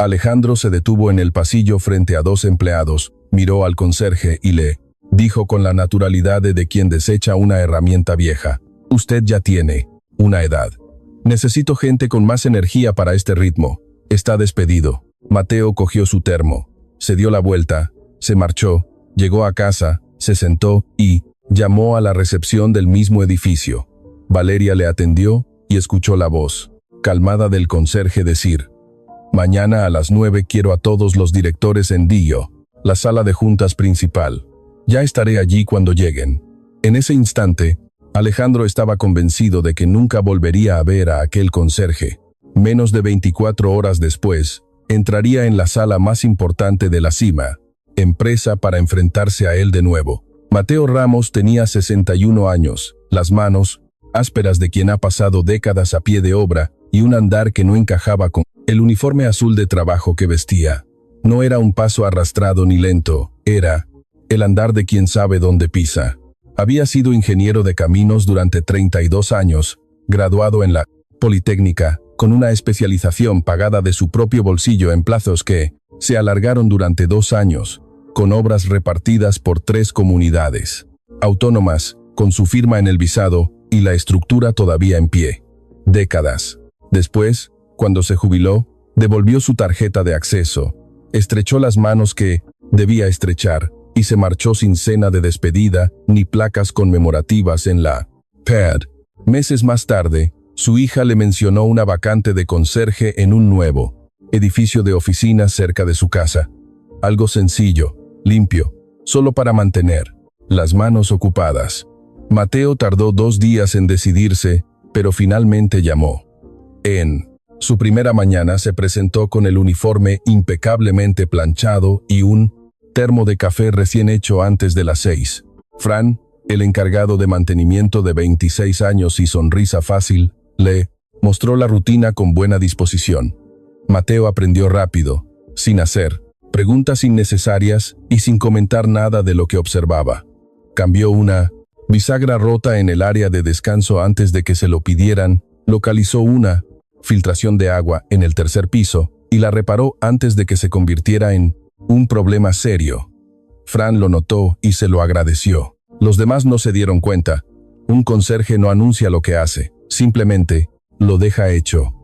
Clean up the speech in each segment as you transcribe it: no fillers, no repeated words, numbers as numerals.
Alejandro se detuvo en el pasillo frente a dos empleados, miró al conserje y le dijo con la naturalidad de quien desecha una herramienta vieja: «Usted ya tiene una edad. Necesito gente con más energía para este ritmo. Está despedido». Mateo cogió su termo, se dio la vuelta, se marchó, llegó a casa, se sentó y llamó a la recepción del mismo edificio. Valeria le atendió y escuchó la voz calmada del conserje decir: «Mañana a las 9 quiero a todos los directores en Dio, la sala de juntas principal. Ya estaré allí cuando lleguen». En ese instante, Alejandro estaba convencido de que nunca volvería a ver a aquel conserje. Menos de 24 horas después, entraría en la sala más importante de la cima, empresa, para enfrentarse a él de nuevo. Mateo Ramos tenía 61 años, las manos ásperas de quien ha pasado décadas a pie de obra y un andar que no encajaba con el uniforme azul de trabajo que vestía. No era un paso arrastrado ni lento, era el andar de quien sabe dónde pisa. Había sido ingeniero de caminos durante 32 años, graduado en la Politécnica, con una especialización pagada de su propio bolsillo en plazos que se alargaron durante 2 años, con obras repartidas por 3 comunidades autónomas, con su firma en el visado y la estructura todavía en pie. Décadas después, cuando se jubiló, devolvió su tarjeta de acceso, estrechó las manos que debía estrechar y se marchó sin cena de despedida ni placas conmemorativas en la PAD. Meses más tarde, su hija le mencionó una vacante de conserje en un nuevo edificio de oficinas cerca de su casa. Algo sencillo, limpio, solo para mantener las manos ocupadas. Mateo tardó 2 días en decidirse, pero finalmente llamó. En su primera mañana se presentó con el uniforme impecablemente planchado y un termo de café recién hecho antes de las 6. Fran, el encargado de mantenimiento de 26 años y sonrisa fácil, le mostró la rutina con buena disposición. Mateo aprendió rápido, sin hacer preguntas innecesarias y sin comentar nada de lo que observaba. Cambió una bisagra rota en el área de descanso antes de que se lo pidieran, localizó una filtración de agua en el 3er piso y la reparó antes de que se convirtiera en un problema serio. Fran lo notó y se lo agradeció. Los demás no se dieron cuenta. Un conserje no anuncia lo que hace, simplemente lo deja hecho.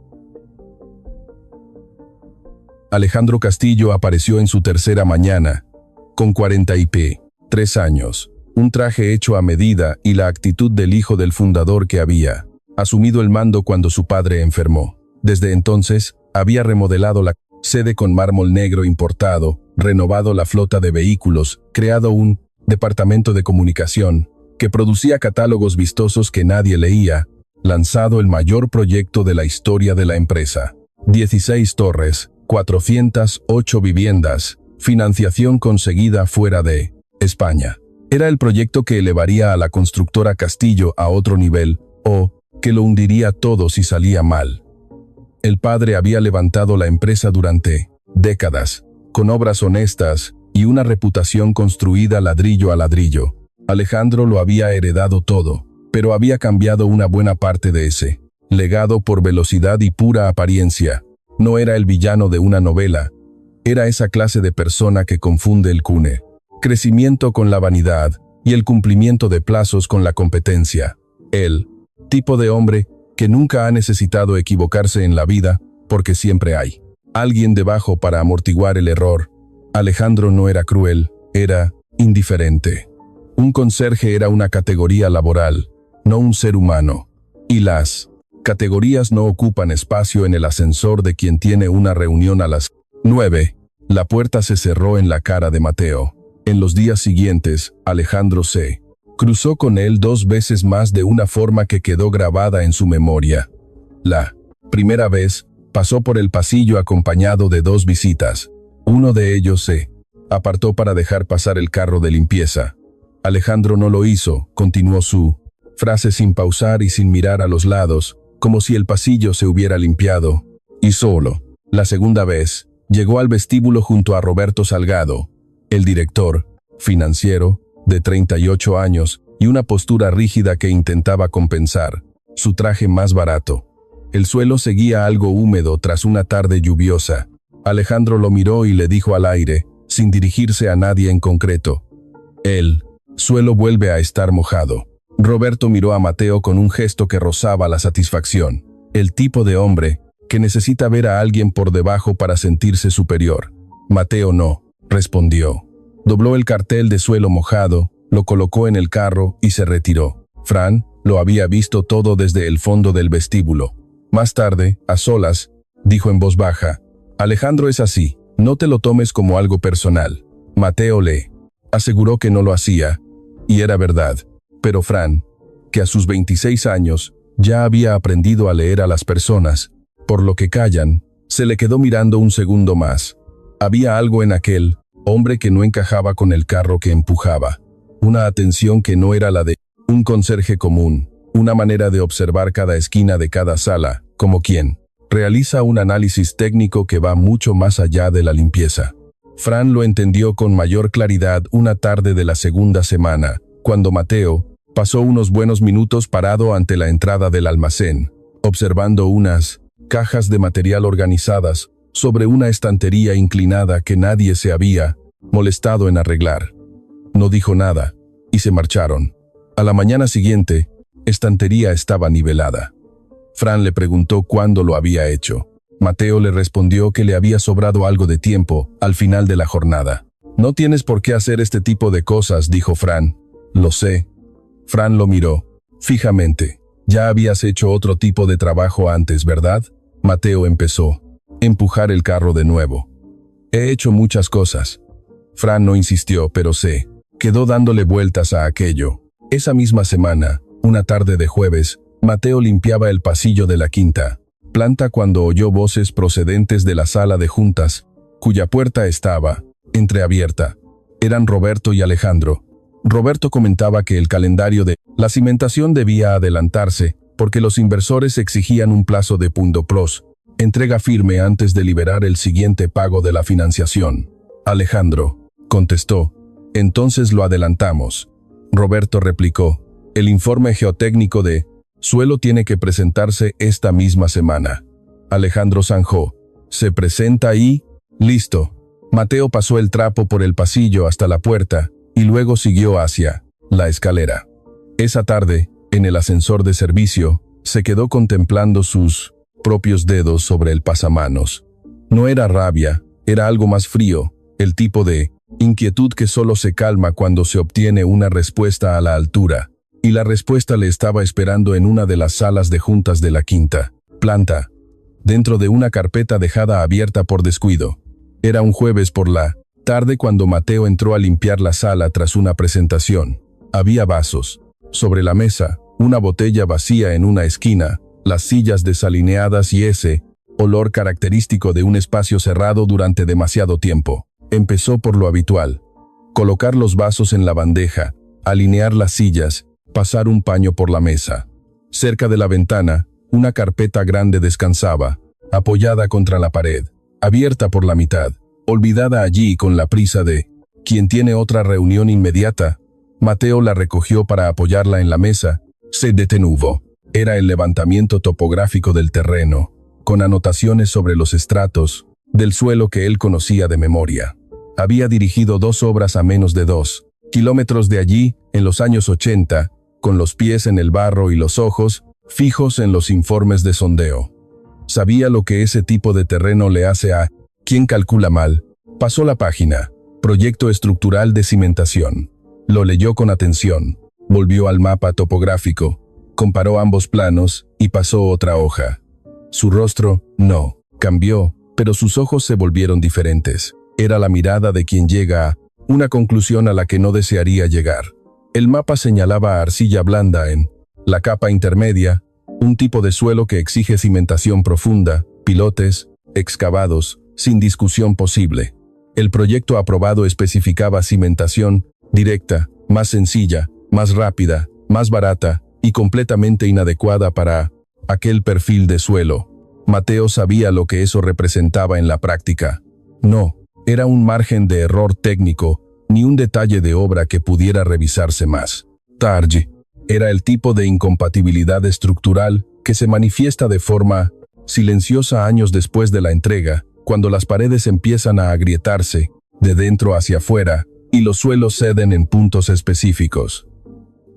Alejandro Castillo apareció en su tercera mañana, con 43 años, un traje hecho a medida y la actitud del hijo del fundador que había asumido el mando cuando su padre enfermó. Desde entonces, había remodelado la sede con mármol negro importado, renovado la flota de vehículos, creado un departamento de comunicación que producía catálogos vistosos que nadie leía, lanzado el mayor proyecto de la historia de la empresa. 16 torres, 408 viviendas, financiación conseguida fuera de España. Era el proyecto que elevaría a la constructora Castillo a otro nivel, o que lo hundiría todo si salía mal. El padre había levantado la empresa durante décadas, con obras honestas y una reputación construida ladrillo a ladrillo. Alejandro lo había heredado todo, pero había cambiado una buena parte de ese legado por velocidad y pura apariencia. No era el villano de una novela, era esa clase de persona que confunde el crecimiento con la vanidad y el cumplimiento de plazos con la competencia. El tipo de hombre que nunca ha necesitado equivocarse en la vida, porque siempre hay alguien debajo para amortiguar el error. Alejandro no era cruel, era indiferente. Un conserje era una categoría laboral, no un ser humano. Y las categorías no ocupan espacio en el ascensor de quien tiene una reunión a las 9. La puerta se cerró en la cara de Mateo. En los días siguientes, Alejandro se cruzó con él 2 veces más de una forma que quedó grabada en su memoria. La primera vez, pasó por el pasillo acompañado de 2 visitas. Uno de ellos se apartó para dejar pasar el carro de limpieza. Alejandro no lo hizo, continuó su frase sin pausar y sin mirar a los lados, como si el pasillo se hubiera limpiado. Y solo. La segunda vez, llegó al vestíbulo junto a Roberto Salgado, el director financiero, de 38 años, y una postura rígida que intentaba compensar su traje más barato. El suelo seguía algo húmedo tras una tarde lluviosa. Alejandro lo miró y le dijo al aire, sin dirigirse a nadie en concreto. El suelo vuelve a estar mojado. Roberto miró a Mateo con un gesto que rozaba la satisfacción. El tipo de hombre que necesita ver a alguien por debajo para sentirse superior. Mateo no, respondió. Dobló el cartel de suelo mojado, lo colocó en el carro y se retiró. Fran lo había visto todo desde el fondo del vestíbulo. Más tarde, a solas, dijo en voz baja, Alejandro es así, no te lo tomes como algo personal. Mateo le aseguró que no lo hacía, y era verdad. Pero Fran, que a sus 26 años ya había aprendido a leer a las personas, por lo que callan, se le quedó mirando un segundo más. Había algo en aquel hombre que no encajaba con el carro que empujaba. Una atención que no era la de un conserje común, una manera de observar cada esquina de cada sala, como quien realiza un análisis técnico que va mucho más allá de la limpieza. Fran lo entendió con mayor claridad una tarde de la segunda semana, cuando Mateo pasó unos buenos minutos parado ante la entrada del almacén, observando unas cajas de material organizadas sobre una estantería inclinada que nadie se había molestado en arreglar. No dijo nada, y se marcharon. A la mañana siguiente, estantería estaba nivelada. Fran le preguntó cuándo lo había hecho. Mateo le respondió que le había sobrado algo de tiempo al final de la jornada. No tienes por qué hacer este tipo de cosas, dijo Fran. Lo sé. Fran lo miró fijamente. Ya habías hecho otro tipo de trabajo antes, ¿verdad? Mateo empezó. Empujar el carro de nuevo. He hecho muchas cosas. Fran no insistió, pero se quedó dándole vueltas a aquello. Esa misma semana, una tarde de jueves, Mateo limpiaba el pasillo de la quinta planta cuando oyó voces procedentes de la sala de juntas, cuya puerta estaba entreabierta. Eran Roberto y Alejandro. Roberto comentaba que el calendario de la cimentación debía adelantarse, porque los inversores exigían un plazo de .+, entrega firme antes de liberar el siguiente pago de la financiación. Alejandro contestó, entonces lo adelantamos. Roberto replicó, el informe geotécnico de suelo tiene que presentarse esta misma semana. Alejandro zanjó, se presenta y listo. Mateo pasó el trapo por el pasillo hasta la puerta y luego siguió hacia la escalera. Esa tarde, en el ascensor de servicio, se quedó contemplando sus propios dedos sobre el pasamanos. No era rabia, era algo más frío, el tipo de inquietud que solo se calma cuando se obtiene una respuesta a la altura, y la respuesta le estaba esperando en una de las salas de juntas de la quinta planta, dentro de una carpeta dejada abierta por descuido. Era un jueves por la tarde cuando Mateo entró a limpiar la sala tras una presentación. Había vasos. Sobre la mesa, una botella vacía en una esquina, las sillas desalineadas y ese olor característico de un espacio cerrado durante demasiado tiempo. Empezó por lo habitual. Colocar los vasos en la bandeja, alinear las sillas, pasar un paño por la mesa. Cerca de la ventana, una carpeta grande descansaba, apoyada contra la pared, abierta por la mitad, olvidada allí con la prisa de quien tiene otra reunión inmediata. Mateo la recogió para apoyarla en la mesa. Se detuvo. Era el levantamiento topográfico del terreno, con anotaciones sobre los estratos del suelo que él conocía de memoria. Había dirigido 2 obras a menos de 2 kilómetros de allí, en los años 80, con los pies en el barro y los ojos fijos en los informes de sondeo. Sabía lo que ese tipo de terreno le hace a quien calcula mal. Pasó la página. Proyecto estructural de cimentación. Lo leyó con atención. Volvió al mapa topográfico. Comparó ambos planos y pasó otra hoja. Su rostro, no, cambió, pero sus ojos se volvieron diferentes. Era la mirada de quien llega a una conclusión a la que no desearía llegar. El mapa señalaba arcilla blanda en la capa intermedia, un tipo de suelo que exige cimentación profunda, pilotes, excavados, sin discusión posible. El proyecto aprobado especificaba cimentación directa, más sencilla, más rápida, más barata y completamente inadecuada para aquel perfil de suelo. Mateo sabía lo que eso representaba en la práctica. No era un margen de error técnico, ni un detalle de obra que pudiera revisarse más tarde. Era el tipo de incompatibilidad estructural que se manifiesta de forma silenciosa años después de la entrega cuando las paredes empiezan a agrietarse, de dentro hacia afuera, y los suelos ceden en puntos específicos.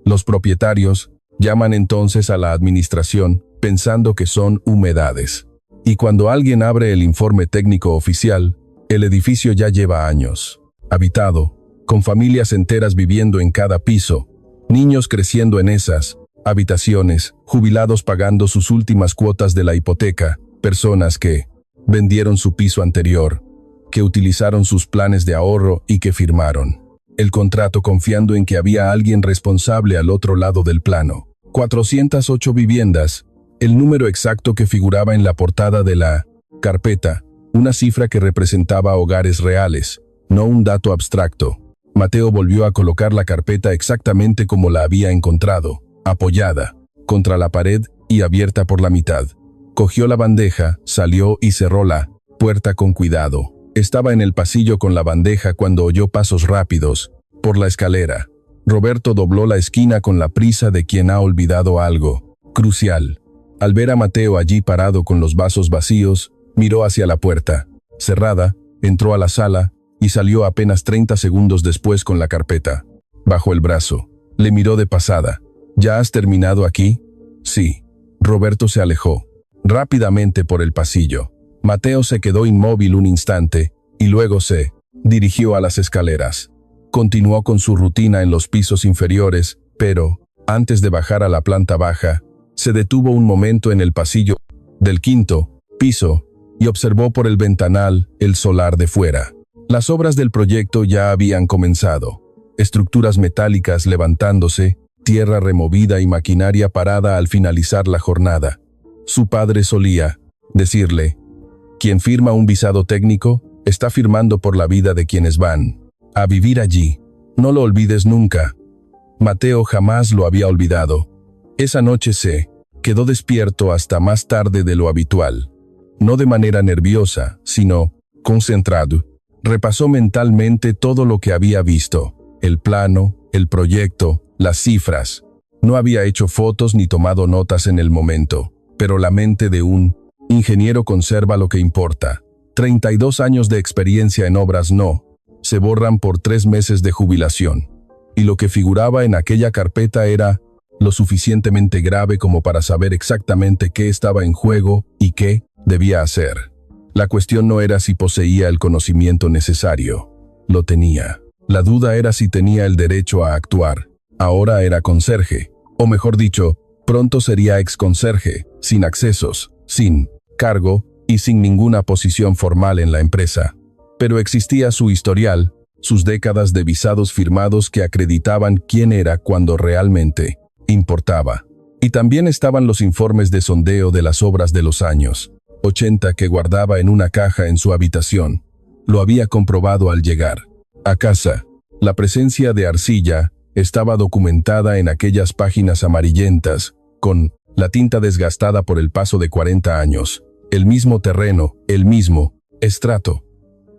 Los propietarios llaman entonces a la administración pensando que son humedades. Y cuando alguien abre el informe técnico oficial, el edificio ya lleva años habitado, con familias enteras viviendo en cada piso, niños creciendo en esas habitaciones, jubilados pagando sus últimas cuotas de la hipoteca, personas que vendieron su piso anterior, que utilizaron sus planes de ahorro y que firmaron el contrato confiando en que había alguien responsable al otro lado del plano. 408 viviendas, el número exacto que figuraba en la portada de la carpeta, una cifra que representaba hogares reales, no un dato abstracto. Mateo volvió a colocar la carpeta exactamente como la había encontrado, apoyada contra la pared y abierta por la mitad. Cogió la bandeja, salió y cerró la puerta con cuidado. Estaba en el pasillo con la bandeja cuando oyó pasos rápidos por la escalera. Roberto dobló la esquina con la prisa de quien ha olvidado algo crucial. Al ver a Mateo allí parado con los vasos vacíos, miró hacia la puerta cerrada, entró a la sala y salió apenas 30 segundos después con la carpeta bajo el brazo. Le miró de pasada. ¿Ya has terminado aquí? Sí. Roberto se alejó rápidamente por el pasillo. Mateo se quedó inmóvil un instante y luego se dirigió a las escaleras. Continuó con su rutina en los pisos inferiores, pero, antes de bajar a la planta baja, se detuvo un momento en el pasillo del quinto piso y observó por el ventanal el solar de fuera. Las obras del proyecto ya habían comenzado. Estructuras metálicas levantándose, tierra removida y maquinaria parada al finalizar la jornada. Su padre solía decirle: quien firma un visado técnico, está firmando por la vida de quienes van a vivir allí. No lo olvides nunca. Mateo jamás lo había olvidado. Esa noche se quedó despierto hasta más tarde de lo habitual. No de manera nerviosa, sino concentrado. Repasó mentalmente todo lo que había visto: el plano, el proyecto, las cifras. No había hecho fotos ni tomado notas en el momento, pero la mente de un ingeniero conserva lo que importa. 32 años de experiencia en obras no se borran por 3 meses de jubilación. Y lo que figuraba en aquella carpeta era lo suficientemente grave como para saber exactamente qué estaba en juego y qué debía hacer. La cuestión no era si poseía el conocimiento necesario. Lo tenía. La duda era si tenía el derecho a actuar. Ahora era conserje, o mejor dicho, pronto sería exconserje, sin accesos, sin cargo y sin ninguna posición formal en la empresa. Pero existía su historial, sus décadas de visados firmados que acreditaban quién era cuando realmente importaba. Y también estaban los informes de sondeo de las obras de los años 80 que guardaba en una caja en su habitación. Lo había comprobado al llegar a casa. La presencia de arcilla estaba documentada en aquellas páginas amarillentas, con la tinta desgastada por el paso de 40 años. El mismo terreno, el mismo estrato.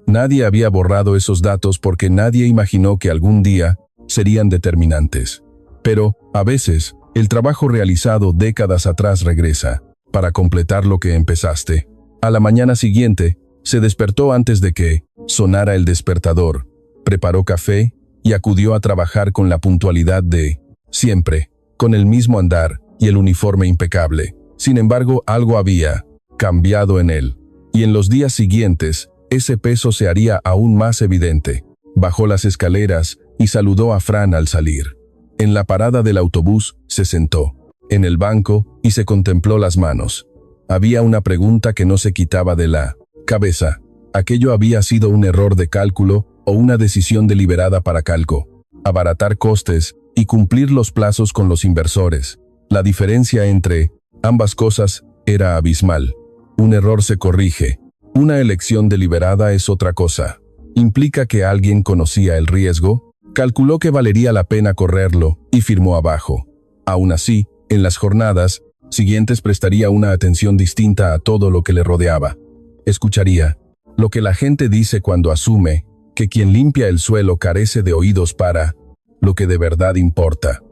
Nadie había borrado esos datos porque nadie imaginó que algún día serían determinantes. Pero, a veces, el trabajo realizado décadas atrás regresa, para completar lo que empezaste. A la mañana siguiente, se despertó antes de que sonara el despertador, preparó café y acudió a trabajar con la puntualidad de siempre, con el mismo andar y el uniforme impecable. Sin embargo, algo había cambiado en él, y en los días siguientes, ese peso se haría aún más evidente. Bajó las escaleras y saludó a Fran al salir. En la parada del autobús, se sentó en el banco y se contempló las manos. Había una pregunta que no se quitaba de la cabeza. Aquello había sido un error de cálculo o una decisión deliberada para calco, abaratar costes y cumplir los plazos con los inversores. La diferencia entre ambas cosas era abismal. Un error se corrige. Una elección deliberada es otra cosa. Implica que alguien conocía el riesgo, calculó que valería la pena correrlo y firmó abajo. Aún así, en las jornadas siguientes prestaría una atención distinta a todo lo que le rodeaba. Escucharía lo que la gente dice cuando asume que quien limpia el suelo carece de oídos para lo que de verdad importa.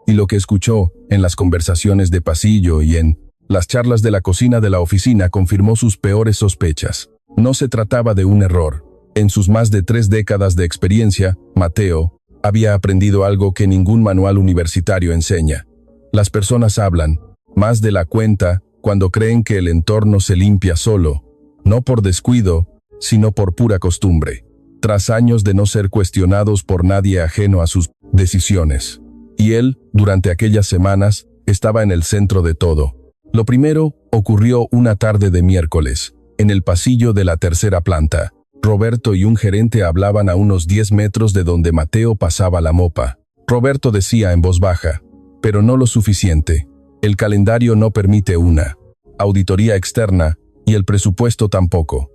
Y lo que escuchó en las conversaciones de pasillo y en las charlas de la cocina de la oficina confirmó sus peores sospechas. No se trataba de un error. En sus más de 3 décadas de experiencia, Mateo había aprendido algo que ningún manual universitario enseña. Las personas hablan, más de la cuenta, cuando creen que el entorno se limpia solo, no por descuido, sino por pura costumbre, tras años de no ser cuestionados por nadie ajeno a sus decisiones. Y él, durante aquellas semanas, estaba en el centro de todo. Lo primero ocurrió una tarde de miércoles, en el pasillo de la tercera planta. Roberto y un gerente hablaban a unos 10 metros de donde Mateo pasaba la mopa. Roberto decía en voz baja, pero no lo suficiente. El calendario no permite una auditoría externa y el presupuesto tampoco.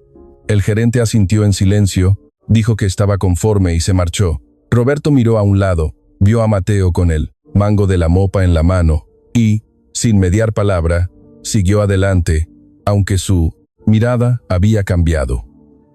El gerente asintió en silencio, dijo que estaba conforme y se marchó. Roberto miró a un lado, vio a Mateo con el mango de la mopa en la mano y, sin mediar palabra, siguió adelante, aunque su mirada había cambiado.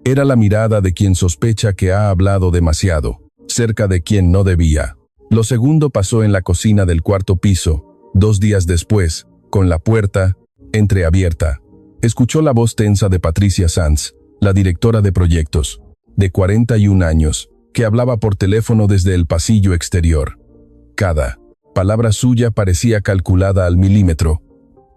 Era la mirada de quien sospecha que ha hablado demasiado, cerca de quien no debía. Lo segundo pasó en la cocina del cuarto piso, 2 días después, con la puerta entreabierta. Escuchó la voz tensa de Patricia Sanz, la directora de proyectos, de 41 años, que hablaba por teléfono desde el pasillo exterior. Cada palabra suya parecía calculada al milímetro.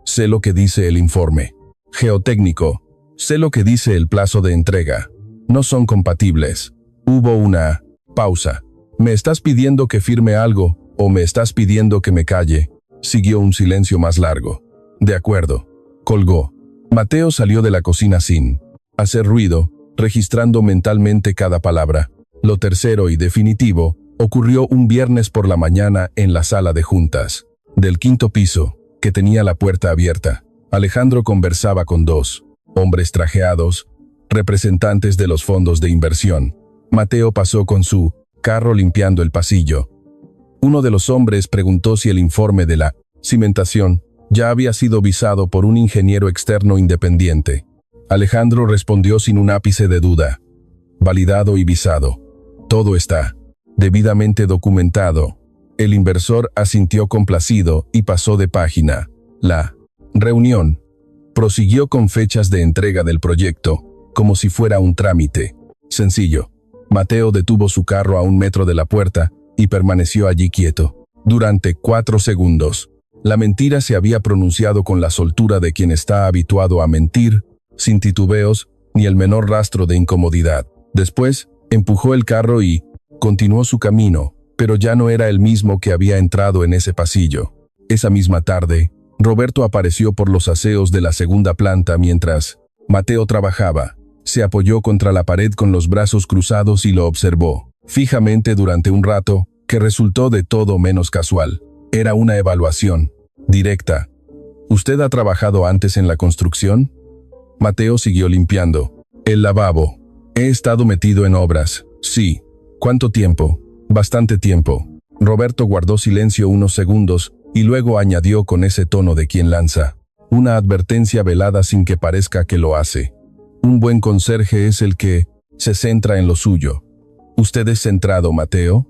Sé lo que dice el informe geotécnico. Sé lo que dice el plazo de entrega. No son compatibles. Hubo una pausa. ¿Me estás pidiendo que firme algo o me estás pidiendo que me calle? Siguió un silencio más largo. De acuerdo. Colgó. Mateo salió de la cocina sin hacer ruido, registrando mentalmente cada palabra. Lo tercero y definitivo ocurrió un viernes por la mañana en la sala de juntas del 5º piso, que tenía la puerta abierta. Alejandro conversaba con 2 hombres trajeados, representantes de los fondos de inversión. Mateo pasó con su carro limpiando el pasillo. Uno de los hombres preguntó si el informe de la cimentación ya había sido visado por un ingeniero externo independiente. Alejandro respondió sin un ápice de duda. Validado y visado. Todo está debidamente documentado. El inversor asintió complacido y pasó de página. La reunión prosiguió con fechas de entrega del proyecto, como si fuera un trámite sencillo. Mateo detuvo su carro a 1 metro de la puerta y permaneció allí quieto. Durante 4 segundos. La mentira se había pronunciado con la soltura de quien está habituado a mentir, sin titubeos ni el menor rastro de incomodidad. Después, empujó el carro y continuó su camino, pero ya no era el mismo que había entrado en ese pasillo. Esa misma tarde, Roberto apareció por los aseos de la segunda planta mientras Mateo trabajaba. Se apoyó contra la pared con los brazos cruzados y lo observó fijamente durante un rato, que resultó de todo menos casual. Era una evaluación directa. ¿Usted ha trabajado antes en la construcción? Mateo siguió limpiando el lavabo. He estado metido en obras. Sí. ¿Cuánto tiempo? Bastante tiempo. Roberto guardó silencio unos segundos y luego añadió con ese tono de quien lanza una advertencia velada sin que parezca que lo hace. Un buen conserje es el que se centra en lo suyo. ¿Usted es centrado, Mateo?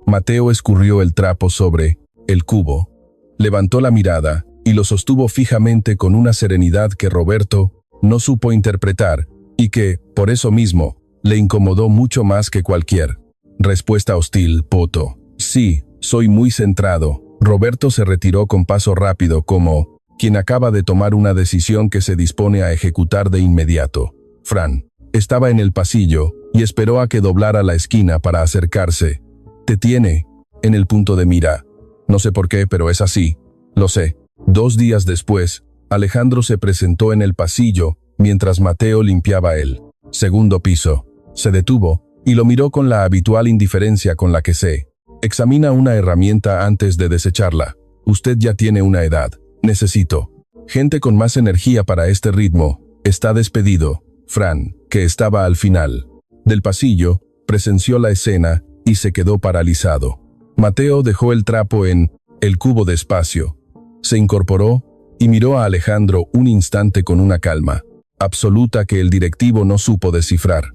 Mateo escurrió el trapo sobre el cubo. Levantó la mirada y lo sostuvo fijamente con una serenidad que Roberto no supo interpretar y que, por eso mismo, le incomodó mucho más que cualquier respuesta hostil. Poto. Sí, soy muy centrado. Roberto se retiró con paso rápido como quien acaba de tomar una decisión que se dispone a ejecutar de inmediato. Fran estaba en el pasillo y esperó a que doblara la esquina para acercarse. Te tiene en el punto de mira. No sé por qué, pero es así. Lo sé. 2 días después, Alejandro se presentó en el pasillo mientras Mateo limpiaba el 2º piso. Se detuvo y lo miró con la habitual indiferencia con la que se examina una herramienta antes de desecharla. Usted ya tiene una edad. Necesito gente con más energía para este ritmo. Está despedido. Fran, que estaba al final del pasillo, presenció la escena y se quedó paralizado. Mateo dejó el trapo en el cubo de espacio. Se incorporó y miró a Alejandro un instante con una calma absoluta que el directivo no supo descifrar.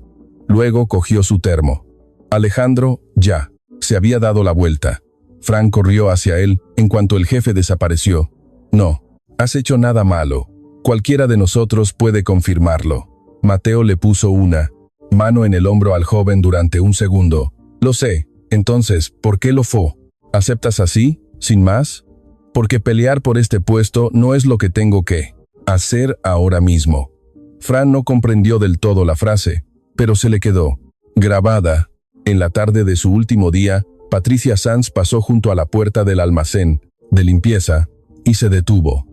Luego cogió su termo. Alejandro, ya, se había dado la vuelta. Fran corrió hacia él en cuanto el jefe desapareció. No, has hecho nada malo. Cualquiera de nosotros puede confirmarlo. Mateo le puso una mano en el hombro al joven durante un segundo. Lo sé. Entonces, ¿por qué lo fue? ¿Aceptas así, sin más? Porque pelear por este puesto no es lo que tengo que hacer ahora mismo. Fran no comprendió del todo la frase, pero se le quedó grabada. En la tarde de su último día, Patricia Sanz pasó junto a la puerta del almacén de limpieza y se detuvo.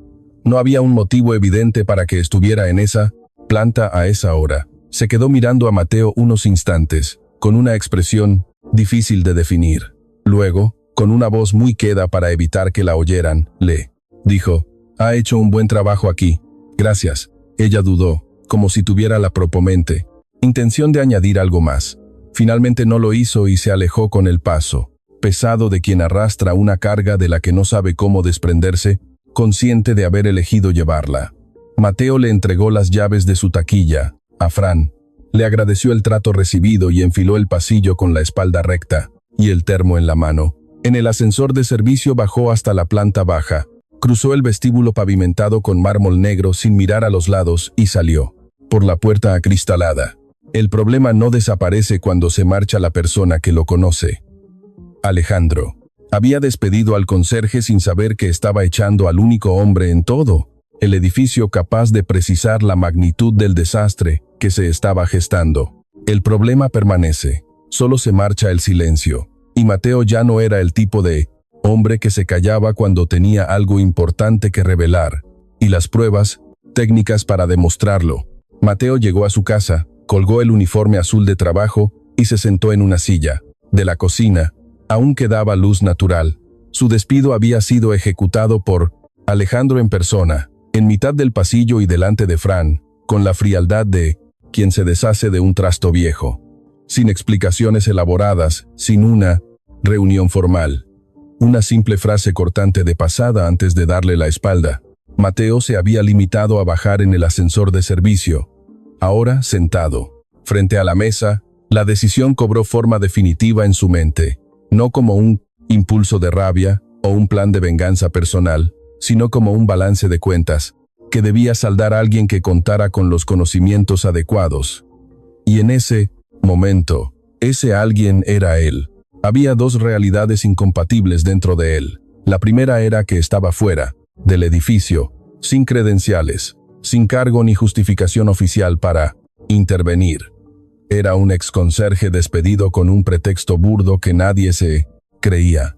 No había un motivo evidente para que estuviera en esa planta a esa hora. Se quedó mirando a Mateo unos instantes, con una expresión difícil de definir. Luego, con una voz muy queda para evitar que la oyeran, le dijo: «Ha hecho un buen trabajo aquí. Gracias». Ella dudó, como si tuviera la propomente intención de añadir algo más. Finalmente no lo hizo y se alejó con el paso pesado de quien arrastra una carga de la que no sabe cómo desprenderse, consciente de haber elegido llevarla. Mateo le entregó las llaves de su taquilla a Fran. Le agradeció el trato recibido y enfiló el pasillo con la espalda recta y el termo en la mano. En el ascensor de servicio bajó hasta la planta baja, cruzó el vestíbulo pavimentado con mármol negro sin mirar a los lados y salió por la puerta acristalada. El problema no desaparece cuando se marcha la persona que lo conoce. Alejandro había despedido al conserje sin saber que estaba echando al único hombre en todo el edificio capaz de precisar la magnitud del desastre que se estaba gestando. El problema permanece, solo se marcha el silencio, y Mateo ya no era el tipo de hombre que se callaba cuando tenía algo importante que revelar, y las pruebas técnicas para demostrarlo. Mateo llegó a su casa, colgó el uniforme azul de trabajo y se sentó en una silla. De la cocina aún quedaba luz natural. Su despido había sido ejecutado por Alejandro en persona, en mitad del pasillo y delante de Fran, con la frialdad de quien se deshace de un trasto viejo. Sin explicaciones elaboradas, sin una reunión formal. Una simple frase cortante de pasada antes de darle la espalda. Mateo se había limitado a bajar en el ascensor de servicio. Ahora, sentado frente a la mesa, la decisión cobró forma definitiva en su mente, no como un impulso de rabia o un plan de venganza personal, sino como un balance de cuentas que debía saldar a alguien que contara con los conocimientos adecuados. Y en ese momento, ese alguien era él. Había dos realidades incompatibles dentro de él. La primera era que estaba fuera del edificio, sin credenciales, sin cargo ni justificación oficial para intervenir. Era un exconserje despedido con un pretexto burdo que nadie se creía.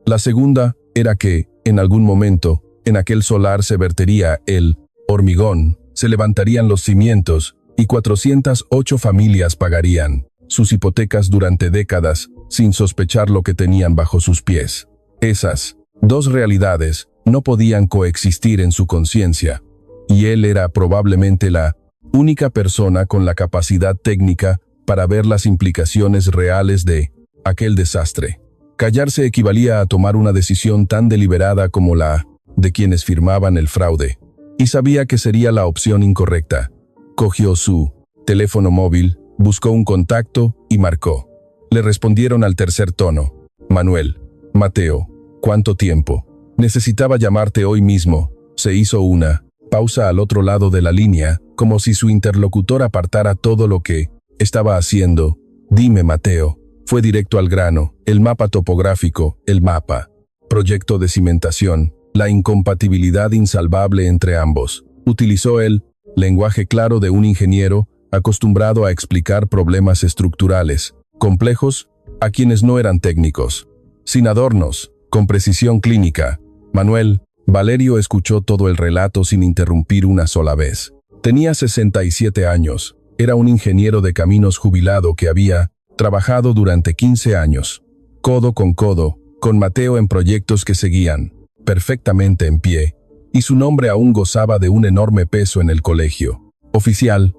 La segunda era que, en algún momento, en aquel solar se vertería el hormigón, se levantarían los cimientos, y 408 familias pagarían sus hipotecas durante décadas, sin sospechar lo que tenían bajo sus pies. Esas dos realidades no podían coexistir en su conciencia, y él era probablemente la única persona con la capacidad técnica para ver las implicaciones reales de aquel desastre. Callarse equivalía a tomar una decisión tan deliberada como la de quienes firmaban el fraude, y sabía que sería la opción incorrecta. Cogió su teléfono móvil, buscó un contacto y marcó. Le respondieron al tercer tono. «Manuel, Mateo, ¿cuánto tiempo? Necesitaba llamarte hoy mismo». Se hizo una pausa al otro lado de la línea, como si su interlocutor apartara todo lo que estaba haciendo. «Dime, Mateo». Fue directo al grano. El mapa topográfico, el mapa. Proyecto de cimentación. La incompatibilidad insalvable entre ambos. Utilizó el lenguaje claro de un ingeniero acostumbrado a explicar problemas estructurales, complejos, a quienes no eran técnicos. Sin adornos, con precisión clínica. Manuel, Valerio escuchó todo el relato sin interrumpir una sola vez. Tenía 67 años. Era un ingeniero de caminos jubilado que había trabajado durante 15 años, codo con Mateo en proyectos que seguían perfectamente en pie, y su nombre aún gozaba de un enorme peso en el colegio oficial,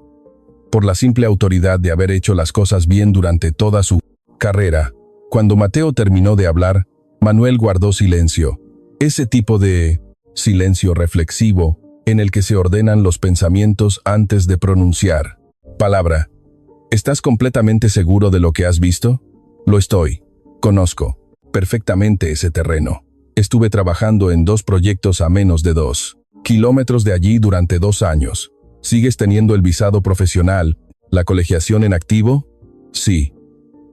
por la simple autoridad de haber hecho las cosas bien durante toda su carrera. Cuando Mateo terminó de hablar, Manuel guardó silencio, ese tipo de silencio reflexivo en el que se ordenan los pensamientos antes de pronunciar palabra. ¿Estás completamente seguro de lo que has visto? Lo estoy. Conozco perfectamente ese terreno. Estuve trabajando en 2 proyectos a menos de 2 kilómetros de allí durante 2 años. ¿Sigues teniendo el visado profesional, la colegiación en activo? Sí.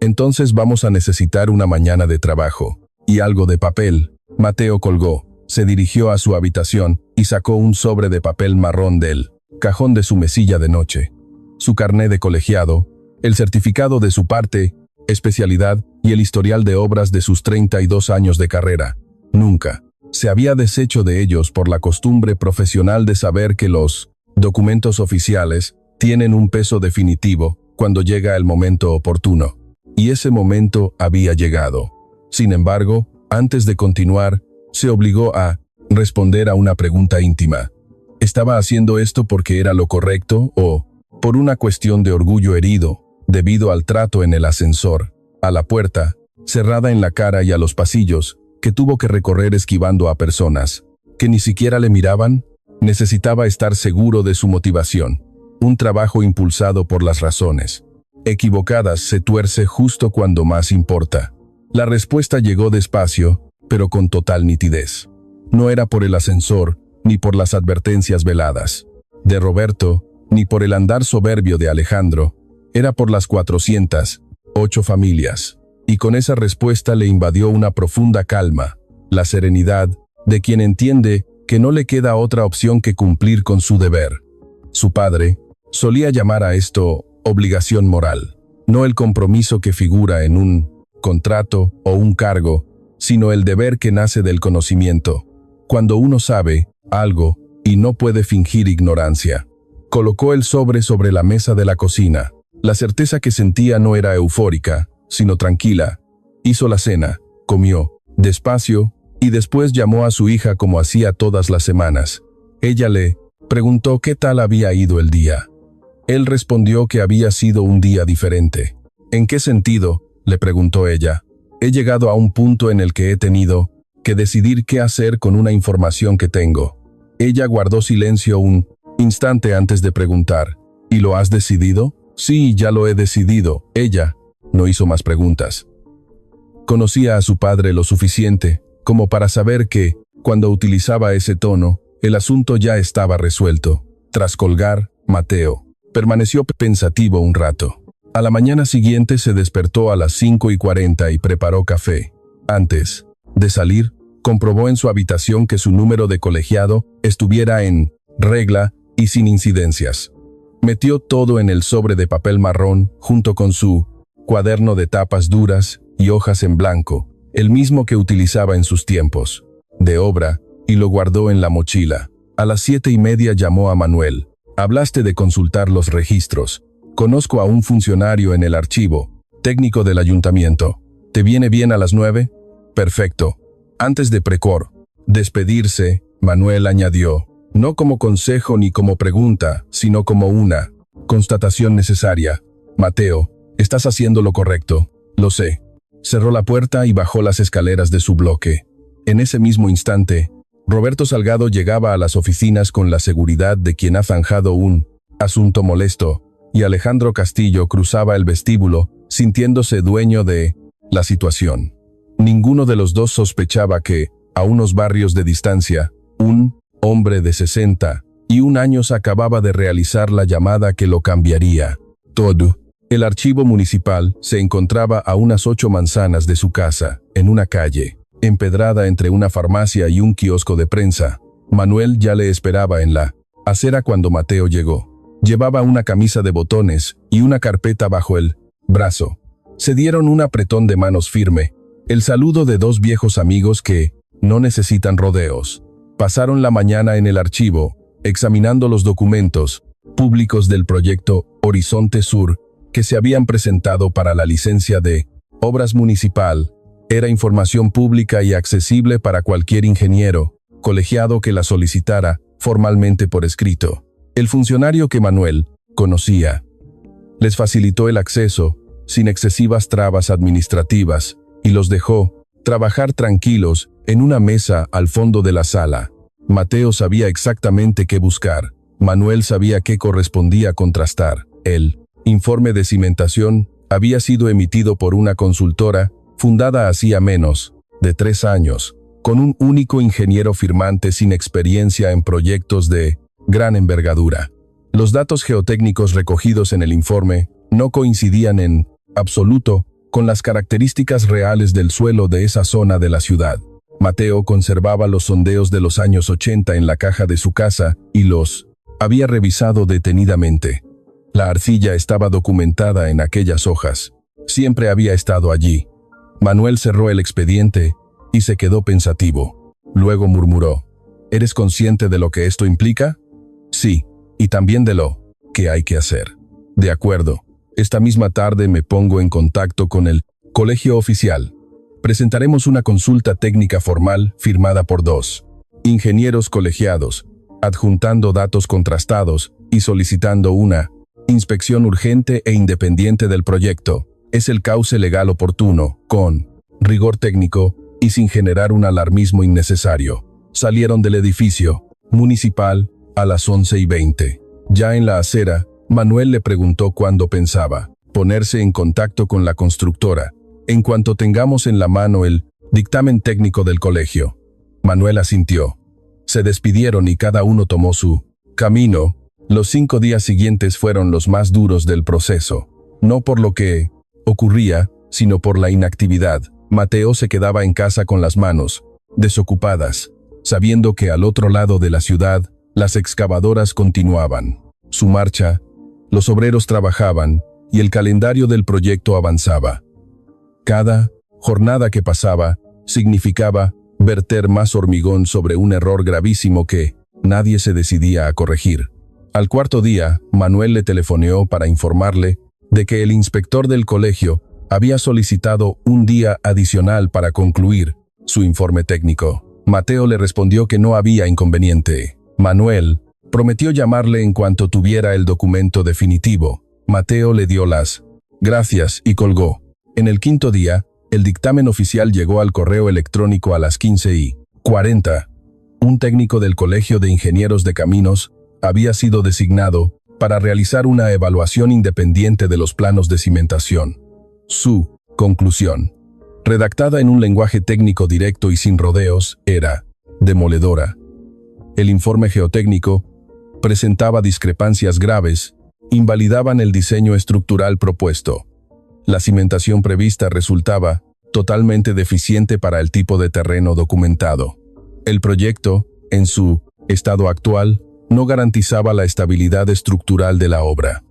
Entonces vamos a necesitar una mañana de trabajo. Y algo de papel. Mateo colgó, se dirigió a su habitación y sacó un sobre de papel marrón del cajón de su mesilla de noche. Su carné de colegiado, el certificado de su parte, especialidad y el historial de obras de sus 32 años de carrera. Nunca se había deshecho de ellos por la costumbre profesional de saber que los documentos oficiales tienen un peso definitivo cuando llega el momento oportuno. Y ese momento había llegado. Sin embargo, antes de continuar, se obligó a responder a una pregunta íntima. ¿Estaba haciendo esto porque era lo correcto o por una cuestión de orgullo herido, debido al trato en el ascensor, a la puerta, cerrada en la cara y a los pasillos, que tuvo que recorrer esquivando a personas que ni siquiera le miraban? Necesitaba estar seguro de su motivación. Un trabajo impulsado por las razones equivocadas se tuerce justo cuando más importa. La respuesta llegó despacio, pero con total nitidez. No era por el ascensor, ni por las advertencias veladas de Roberto, ni por el andar soberbio de Alejandro. Era por las 408 familias. Y con esa respuesta le invadió una profunda calma, la serenidad de quien entiende que no le queda otra opción que cumplir con su deber. Su padre solía llamar a esto obligación moral, no el compromiso que figura en un contrato o un cargo, sino el deber que nace del conocimiento. Cuando uno sabe algo y no puede fingir ignorancia. Colocó el sobre la mesa de la cocina. La certeza que sentía no era eufórica, sino tranquila. Hizo la cena, comió, despacio, y después llamó a su hija como hacía todas las semanas. Ella le preguntó qué tal había ido el día. Él respondió que había sido un día diferente. ¿En qué sentido?, le preguntó ella. He llegado a un punto en el que he tenido que decidir qué hacer con una información que tengo. Ella guardó silencio un instante antes de preguntar. ¿Y lo has decidido? Sí, ya lo he decidido. Ella no hizo más preguntas. Conocía a su padre lo suficiente como para saber que, cuando utilizaba ese tono, el asunto ya estaba resuelto. Tras colgar, Mateo permaneció pensativo un rato. A la mañana siguiente se despertó a las 5:40 y preparó café. Antes de salir, comprobó en su habitación que su número de colegiado estuviera en regla y sin incidencias. Metió todo en el sobre de papel marrón junto con su cuaderno de tapas duras y hojas en blanco, el mismo que utilizaba en sus tiempos de obra, y lo guardó en la mochila. A las 7:30 llamó a Manuel. Hablaste de consultar los registros. Conozco a un funcionario en el archivo técnico del ayuntamiento. ¿Te viene bien a las 9? Perfecto. Antes de despedirse, Manuel añadió, no como consejo ni como pregunta, sino como una constatación necesaria. Mateo, estás haciendo lo correcto. Lo sé. Cerró la puerta y bajó las escaleras de su bloque. En ese mismo instante, Roberto Salgado llegaba a las oficinas con la seguridad de quien ha zanjado un asunto molesto, y Alejandro Castillo cruzaba el vestíbulo, sintiéndose dueño de la situación. Ninguno de los dos sospechaba que, a unos barrios de distancia, un hombre de 61 años acababa de realizar la llamada que lo cambiaría todo. El archivo municipal se encontraba a unas 8 manzanas de su casa, en una calle empedrada entre una farmacia y un kiosco de prensa. Manuel ya le esperaba en la acera cuando Mateo llegó. Llevaba una camisa de botones y una carpeta bajo el brazo. Se dieron un apretón de manos firme, el saludo de dos viejos amigos que no necesitan rodeos. Pasaron la mañana en el archivo, examinando los documentos públicos del proyecto Horizonte Sur, que se habían presentado para la licencia de obras municipal. Era información pública y accesible para cualquier ingeniero colegiado que la solicitara formalmente por escrito. El funcionario que Manuel conocía les facilitó el acceso sin excesivas trabas administrativas y los dejó trabajar tranquilos en una mesa al fondo de la sala. Mateo sabía exactamente qué buscar. Manuel sabía qué correspondía contrastar. El informe de cimentación había sido emitido por una consultora fundada hacía menos de 3 años, con un único ingeniero firmante sin experiencia en proyectos de gran envergadura. Los datos geotécnicos recogidos en el informe no coincidían en absoluto con las características reales del suelo de esa zona de la ciudad. Mateo conservaba los sondeos de los años 80 en la caja de su casa y los había revisado detenidamente. La arcilla estaba documentada en aquellas hojas. Siempre había estado allí. Manuel cerró el expediente y se quedó pensativo. Luego murmuró: ¿Eres consciente de lo que esto implica? Sí, y también de lo que hay que hacer. De acuerdo. Esta misma tarde me pongo en contacto con el colegio oficial. Presentaremos una consulta técnica formal firmada por 2 ingenieros colegiados, adjuntando datos contrastados y solicitando una inspección urgente e independiente del proyecto. Es el cauce legal oportuno, con rigor técnico y sin generar un alarmismo innecesario. Salieron del edificio municipal a las 11:20. Ya en la acera, Manuel le preguntó cuándo pensaba ponerse en contacto con la constructora, en cuanto tengamos en la mano el dictamen técnico del colegio. Manuel asintió. Se despidieron y cada uno tomó su camino. Los 5 días siguientes fueron los más duros del proceso. No por lo que ocurría, sino por la inactividad. Mateo se quedaba en casa con las manos desocupadas, sabiendo que al otro lado de la ciudad, las excavadoras continuaban su marcha, los obreros trabajaban y el calendario del proyecto avanzaba. Cada jornada que pasaba significaba verter más hormigón sobre un error gravísimo que nadie se decidía a corregir. Al cuarto día, Manuel le telefoneó para informarle de que el inspector del colegio había solicitado un día adicional para concluir su informe técnico. Mateo le respondió que no había inconveniente. Manuel prometió llamarle en cuanto tuviera el documento definitivo. Mateo le dio las gracias y colgó. En el quinto día, el dictamen oficial llegó al correo electrónico a las 15:40. Un técnico del Colegio de Ingenieros de Caminos había sido designado para realizar una evaluación independiente de los planos de cimentación. Su conclusión, redactada en un lenguaje técnico directo y sin rodeos, era demoledora. El informe geotécnico presentaba discrepancias graves, invalidaban el diseño estructural propuesto. La cimentación prevista resultaba totalmente deficiente para el tipo de terreno documentado. El proyecto, en su estado actual, no garantizaba la estabilidad estructural de la obra.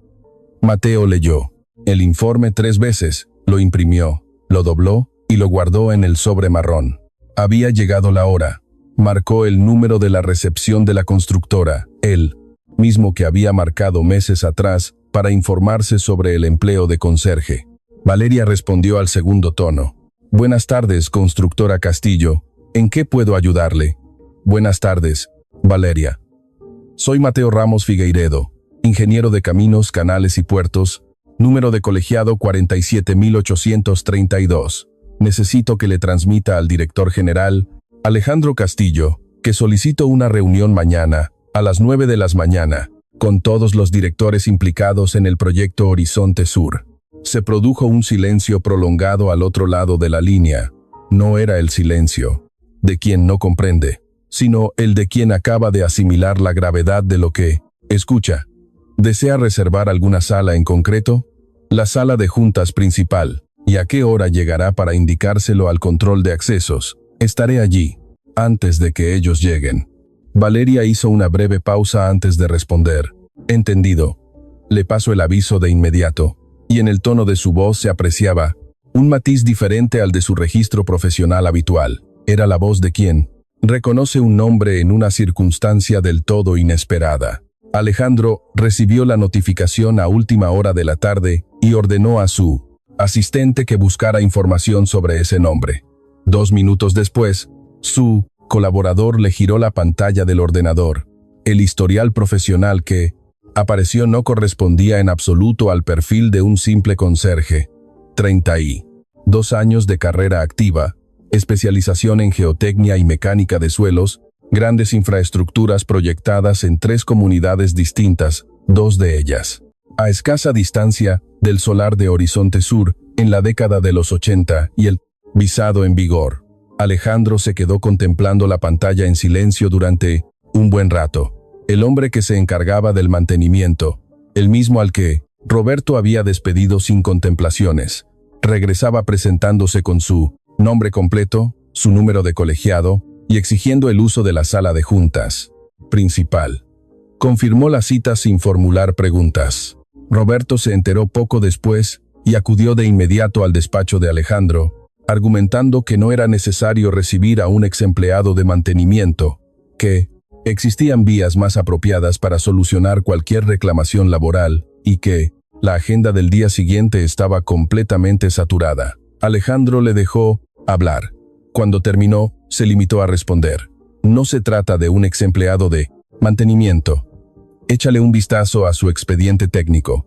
Mateo leyó el informe 3 veces, lo imprimió, lo dobló y lo guardó en el sobre marrón. Había llegado la hora. Marcó el número de la recepción de la constructora, él mismo que había marcado meses atrás para informarse sobre el empleo de conserje. Valeria respondió al segundo tono. Buenas tardes, constructora Castillo. ¿En qué puedo ayudarle? Buenas tardes, Valeria. Soy Mateo Ramos Figueiredo, ingeniero de caminos, canales y puertos, número de colegiado 47832. Necesito que le transmita al director general, Alejandro Castillo, que solicito una reunión mañana, a las 9 de la mañana, con todos los directores implicados en el proyecto Horizonte Sur. Se produjo un silencio prolongado al otro lado de la línea. No era el silencio de quien no comprende, sino el de quien acaba de asimilar la gravedad de lo que escucha. ¿Desea reservar alguna sala en concreto? La sala de juntas principal. ¿Y a qué hora llegará para indicárselo al control de accesos? Estaré allí, antes de que ellos lleguen. Valeria hizo una breve pausa antes de responder. Entendido. Le paso el aviso de inmediato. Y en el tono de su voz se apreciaba un matiz diferente al de su registro profesional habitual. Era la voz de quien reconoce un nombre en una circunstancia del todo inesperada. Alejandro recibió la notificación a última hora de la tarde y ordenó a su asistente que buscara información sobre ese nombre. 2 minutos después, su colaborador le giró la pantalla del ordenador. El historial profesional que apareció no correspondía en absoluto al perfil de un simple conserje. 32 años de carrera activa, especialización en geotecnia y mecánica de suelos, grandes infraestructuras proyectadas en 3 comunidades distintas, 2 de ellas a escasa distancia del solar de Horizonte Sur en la década de los 80 y el visado en vigor. Alejandro se quedó contemplando la pantalla en silencio durante un buen rato. el hombre que se encargaba del mantenimiento, el mismo al que Roberto había despedido sin contemplaciones. Regresaba presentándose con su nombre completo, su número de colegiado y exigiendo el uso de la sala de juntas principal. Confirmó la cita sin formular preguntas. Roberto se enteró poco después y acudió de inmediato al despacho de Alejandro, argumentando que no era necesario recibir a un ex empleado de mantenimiento, que existían vías más apropiadas para solucionar cualquier reclamación laboral y que la agenda del día siguiente estaba completamente saturada. Alejandro le dejó hablar. Cuando terminó, se limitó a responder: no se trata de un ex empleado de mantenimiento. Échale un vistazo a su expediente técnico.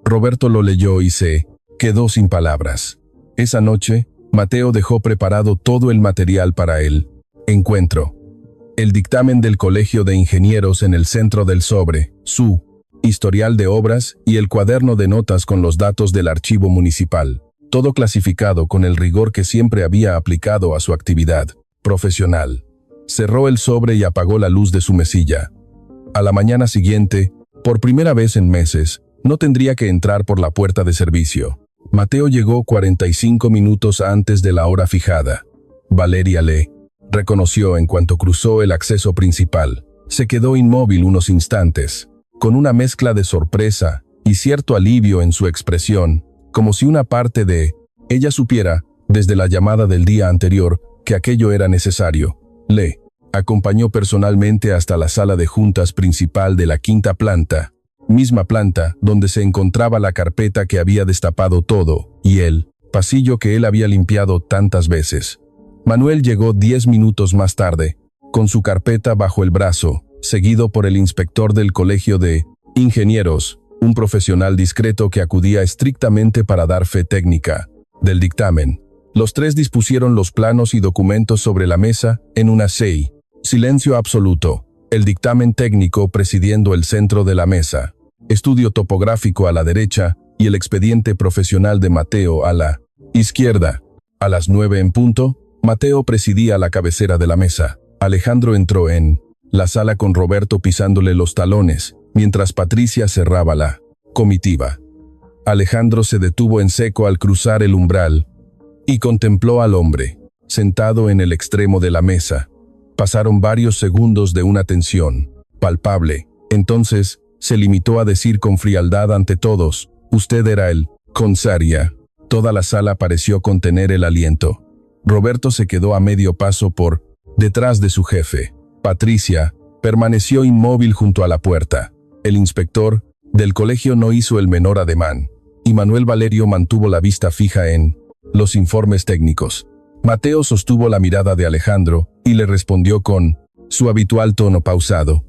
Roberto lo leyó y se quedó sin palabras. Esa noche, Mateo dejó preparado todo el material para el encuentro. El dictamen del Colegio de Ingenieros en el centro del sobre, su historial de obras y el cuaderno de notas con los datos del archivo municipal, todo clasificado con el rigor que siempre había aplicado a su actividad profesional. Cerró el sobre y apagó la luz de su mesilla. A la mañana siguiente, por primera vez en meses, no tendría que entrar por la puerta de servicio. Mateo llegó 45 minutos antes de la hora fijada. Valeria le reconoció en cuanto cruzó el acceso principal. Se quedó inmóvil unos instantes, con una mezcla de sorpresa y cierto alivio en su expresión, como si una parte de ella supiera, desde la llamada del día anterior, que aquello era necesario. Le acompañó personalmente hasta la sala de juntas principal de la quinta planta, misma planta donde se encontraba la carpeta que había destapado todo, y el pasillo que él había limpiado tantas veces. Manuel llegó 10 minutos más tarde, con su carpeta bajo el brazo, seguido por el inspector del Colegio de Ingenieros, un profesional discreto que acudía estrictamente para dar fe técnica del dictamen. Los tres dispusieron los planos y documentos sobre la mesa en una silencio absoluto, el dictamen técnico presidiendo el centro de la mesa, estudio topográfico a la derecha y el expediente profesional de Mateo a la izquierda. A las 9 en punto, Mateo presidía la cabecera de la mesa. Alejandro entró en la sala con Roberto pisándole los talones, mientras Patricia cerraba la comitiva. Alejandro se detuvo en seco al cruzar el umbral y contempló al hombre, sentado en el extremo de la mesa. Pasaron varios segundos de una tensión palpable. Entonces, se limitó a decir con frialdad ante todos: «Usted era el Consaria». Toda la sala pareció contener el aliento. Roberto se quedó a medio paso por detrás de su jefe. Patricia permaneció inmóvil junto a la puerta. El inspector del colegio no hizo el menor ademán, y Manuel Valerio mantuvo la vista fija en los informes técnicos. Mateo sostuvo la mirada de Alejandro y le respondió con su habitual tono pausado: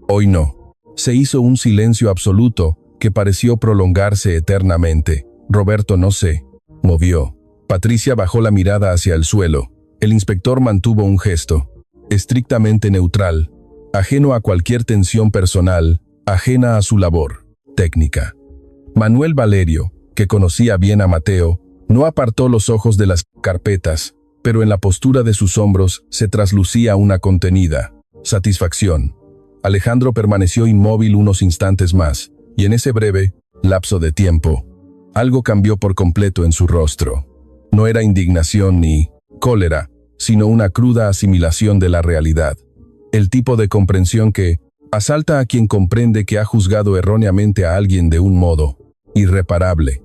«Hoy no». Se hizo un silencio absoluto que pareció prolongarse eternamente. Roberto no se movió. Patricia bajó la mirada hacia el suelo. El inspector mantuvo un gesto estrictamente neutral, ajeno a cualquier tensión personal, ajena a su labor técnica. Manuel Valerio, que conocía bien a Mateo, no apartó los ojos de las carpetas, pero en la postura de sus hombros se traslucía una contenida satisfacción. Alejandro permaneció inmóvil unos instantes más, y en ese breve lapso de tiempo, algo cambió por completo en su rostro. No era indignación ni cólera, sino una cruda asimilación de la realidad. El tipo de comprensión que asalta a quien comprende que ha juzgado erróneamente a alguien de un modo irreparable.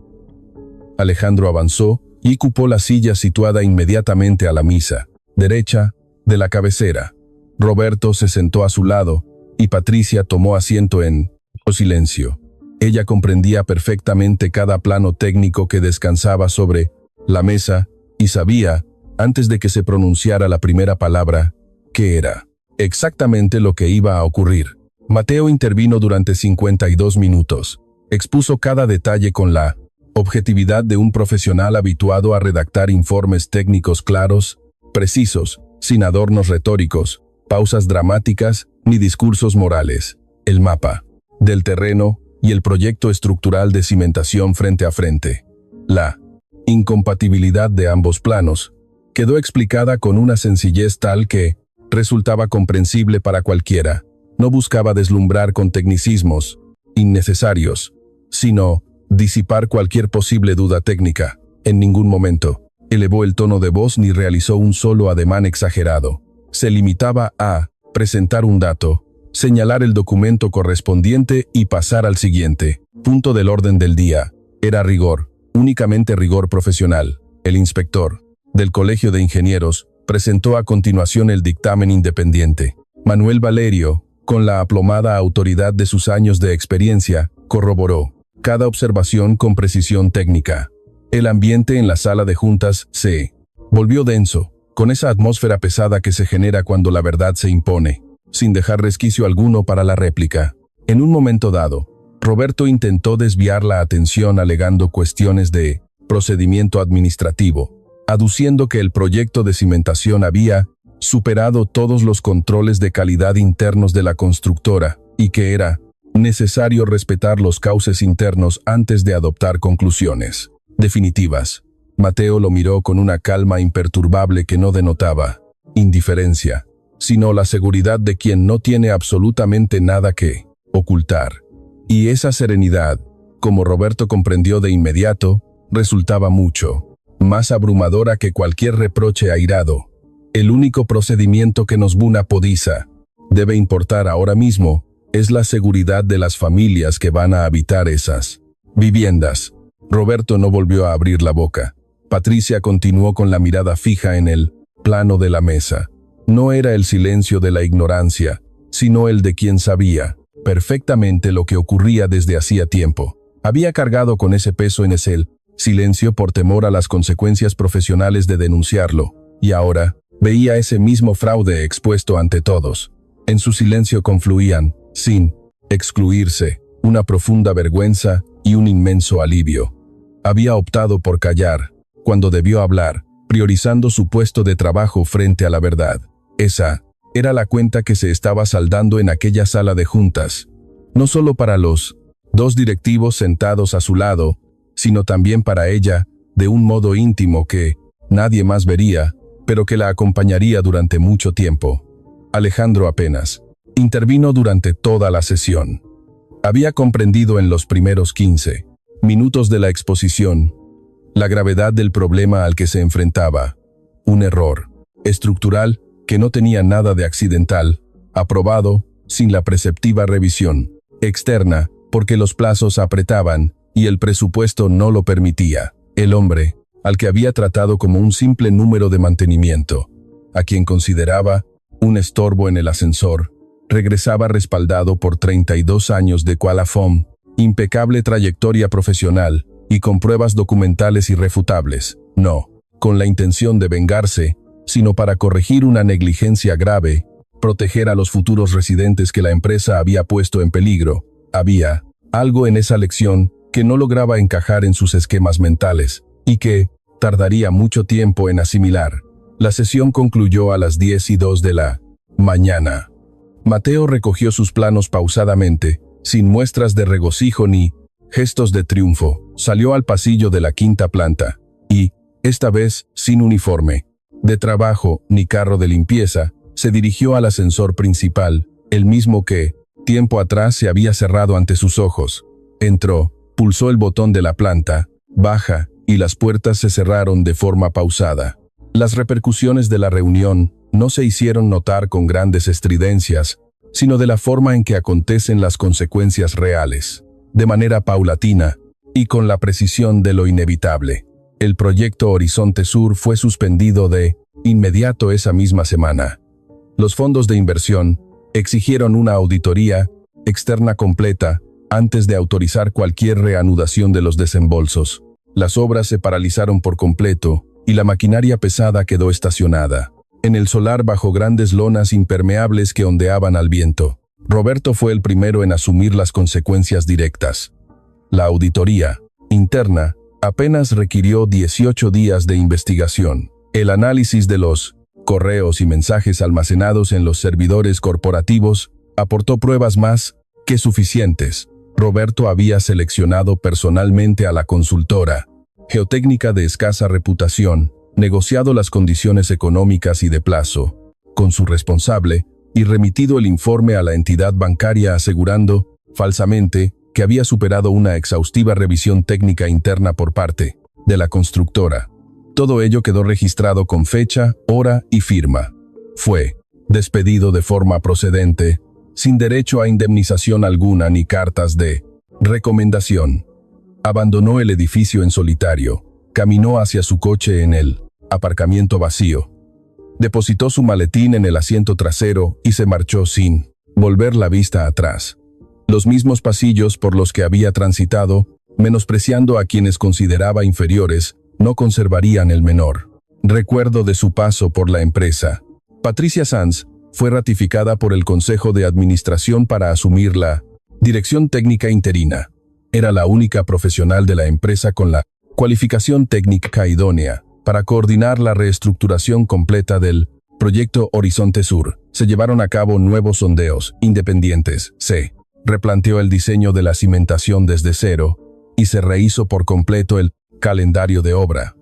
Alejandro avanzó y ocupó la silla situada inmediatamente a la mesa derecha de la cabecera. Roberto se sentó a su lado y Patricia tomó asiento en silencio. Ella comprendía perfectamente cada plano técnico que descansaba sobre la mesa y sabía, antes de que se pronunciara la primera palabra, que era exactamente lo que iba a ocurrir. Mateo intervino durante 52 minutos. Expuso cada detalle con la objetividad de un profesional habituado a redactar informes técnicos claros, precisos, sin adornos retóricos, pausas dramáticas ni discursos morales. El mapa del terreno y el proyecto estructural de cimentación frente a frente. La incompatibilidad de ambos planos quedó explicada con una sencillez tal que resultaba comprensible para cualquiera. no buscaba deslumbrar con tecnicismos innecesarios, sino disipar cualquier posible duda técnica. En ningún momento elevó el tono de voz ni realizó un solo ademán exagerado. Se limitaba a presentar un dato, señalar el documento correspondiente y pasar al siguiente. Punto del orden del día. Era rigor, únicamente rigor profesional. El inspector del Colegio de Ingenieros presentó a continuación el dictamen independiente. Manuel Valerio, con la aplomada autoridad de sus años de experiencia, corroboró cada observación con precisión técnica. El ambiente en la sala de juntas se volvió denso, con esa atmósfera pesada que se genera cuando la verdad se impone, sin dejar resquicio alguno para la réplica. En un momento dado, Roberto intentó desviar la atención alegando cuestiones de procedimiento administrativo, aduciendo que el proyecto de cimentación había superado todos los controles de calidad internos de la constructora y que era necesario respetar los cauces internos antes de adoptar conclusiones definitivas. Mateo lo miró con una calma imperturbable que no denotaba indiferencia, sino la seguridad de quien no tiene absolutamente nada que ocultar. Y esa serenidad, como Roberto comprendió de inmediato, resultaba mucho más abrumadora que cualquier reproche airado. El único procedimiento que nos Bunapodiza debe importar ahora mismo es la seguridad de las familias que van a habitar esas viviendas. Roberto no volvió a abrir la boca. Patricia continuó con la mirada fija en el plano de la mesa. No era el silencio de la ignorancia, sino el de quien sabía perfectamente lo que ocurría desde hacía tiempo. Había cargado con ese peso en ese silencio por temor a las consecuencias profesionales de denunciarlo, y ahora veía ese mismo fraude expuesto ante todos. En su silencio confluían, sin excluirse, una profunda vergüenza y un inmenso alivio. Había optado por callar, cuando debió hablar, priorizando su puesto de trabajo frente a la verdad. Esa era la cuenta que se estaba saldando en aquella sala de juntas, no solo para los dos directivos sentados a su lado, sino también para ella, de un modo íntimo que nadie más vería, pero que la acompañaría durante mucho tiempo. Alejandro apenas intervino durante toda la sesión. Había comprendido en los primeros 15 minutos de la exposición la gravedad del problema al que se enfrentaba. Un error estructural que no tenía nada de accidental, aprobado sin la preceptiva revisión externa, porque los plazos apretaban y el presupuesto no lo permitía. El hombre, al que había tratado como un simple número de mantenimiento, a quien consideraba un estorbo en el ascensor, regresaba respaldado por 32 años de Qualafom, impecable trayectoria profesional y con pruebas documentales irrefutables, no con la intención de vengarse, sino para corregir una negligencia grave, proteger a los futuros residentes que la empresa había puesto en peligro. Había algo en esa lección que no lograba encajar en sus esquemas mentales, y que tardaría mucho tiempo en asimilar. La sesión concluyó a las 10:02 de la mañana. Mateo recogió sus planos pausadamente, sin muestras de regocijo ni gestos de triunfo. Salió al pasillo de la quinta planta, y, esta vez, sin uniforme de trabajo ni carro de limpieza, se dirigió al ascensor principal, el mismo que, tiempo atrás, se había cerrado ante sus ojos. Entró, pulsó el botón de la planta baja, y las puertas se cerraron de forma pausada. Las repercusiones de la reunión no se hicieron notar con grandes estridencias, sino de la forma en que acontecen las consecuencias reales, de manera paulatina y con la precisión de lo inevitable. El proyecto Horizonte Sur fue suspendido de inmediato esa misma semana. Los fondos de inversión exigieron una auditoría externa completa antes de autorizar cualquier reanudación de los desembolsos. Las obras se paralizaron por completo y la maquinaria pesada quedó estacionada en el solar bajo grandes lonas impermeables que ondeaban al viento. Roberto fue el primero en asumir las consecuencias directas. La auditoría interna apenas requirió 18 días de investigación. El análisis de los correos y mensajes almacenados en los servidores corporativos aportó pruebas más que suficientes. Roberto había seleccionado personalmente a la consultora geotécnica de escasa reputación, negociado las condiciones económicas y de plazo con su responsable, y remitido el informe a la entidad bancaria asegurando, falsamente, que había superado una exhaustiva revisión técnica interna por parte de la constructora. Todo ello quedó registrado con fecha, hora y firma. Fue despedido de forma procedente, sin derecho a indemnización alguna ni cartas de recomendación. Abandonó el edificio en solitario, caminó hacia su coche en el aparcamiento vacío. Depositó su maletín en el asiento trasero y se marchó sin volver la vista atrás. Los mismos pasillos por los que había transitado, menospreciando a quienes consideraba inferiores, no conservarían el menor recuerdo de su paso por la empresa. Patricia Sanz fue ratificada por el Consejo de Administración para asumir la dirección técnica interina. Era la única profesional de la empresa con la cualificación técnica idónea para coordinar la reestructuración completa del proyecto Horizonte Sur. Se llevaron a cabo nuevos sondeos independientes. Se replanteó el diseño de la cimentación desde cero y se rehizo por completo el calendario de obra.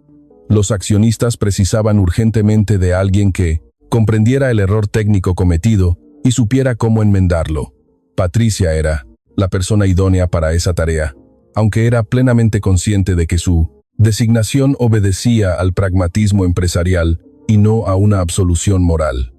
Los accionistas precisaban urgentemente de alguien que comprendiera el error técnico cometido y supiera cómo enmendarlo. Patricia era la persona idónea para esa tarea, aunque era plenamente consciente de que su designación obedecía al pragmatismo empresarial y no a una absolución moral.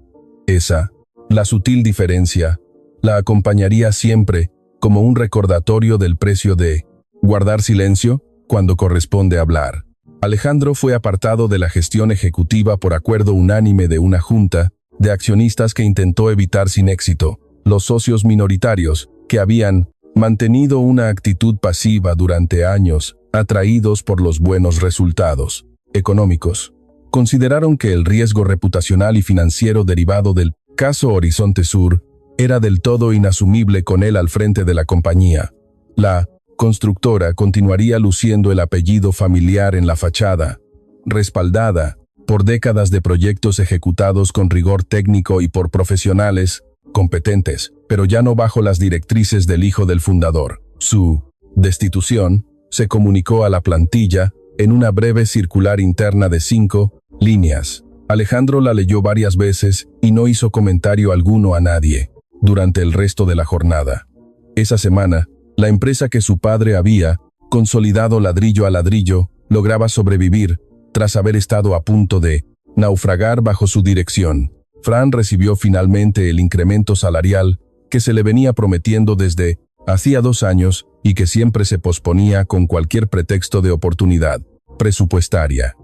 Esa, la sutil diferencia, la acompañaría siempre como un recordatorio del precio de guardar silencio cuando corresponde hablar. Alejandro fue apartado de la gestión ejecutiva por acuerdo unánime de una junta de accionistas que intentó evitar sin éxito los socios minoritarios que habían mantenido una actitud pasiva durante años, atraídos por los buenos resultados económicos. Consideraron que el riesgo reputacional y financiero derivado del caso Horizonte Sur era del todo inasumible con él al frente de la compañía. La constructora continuaría luciendo el apellido familiar en la fachada, respaldada por décadas de proyectos ejecutados con rigor técnico y por profesionales competentes, pero ya no bajo las directrices del hijo del fundador. Su destitución se comunicó a la plantilla en una breve circular interna de 5 líneas. Alejandro la leyó varias veces y no hizo comentario alguno a nadie durante el resto de la jornada. Esa semana, la empresa que su padre había consolidado ladrillo a ladrillo lograba sobrevivir tras haber estado a punto de naufragar bajo su dirección. Fran recibió finalmente el incremento salarial que se le venía prometiendo desde hacía 2 años y que siempre se posponía con cualquier pretexto de oportunidad presupuestaria.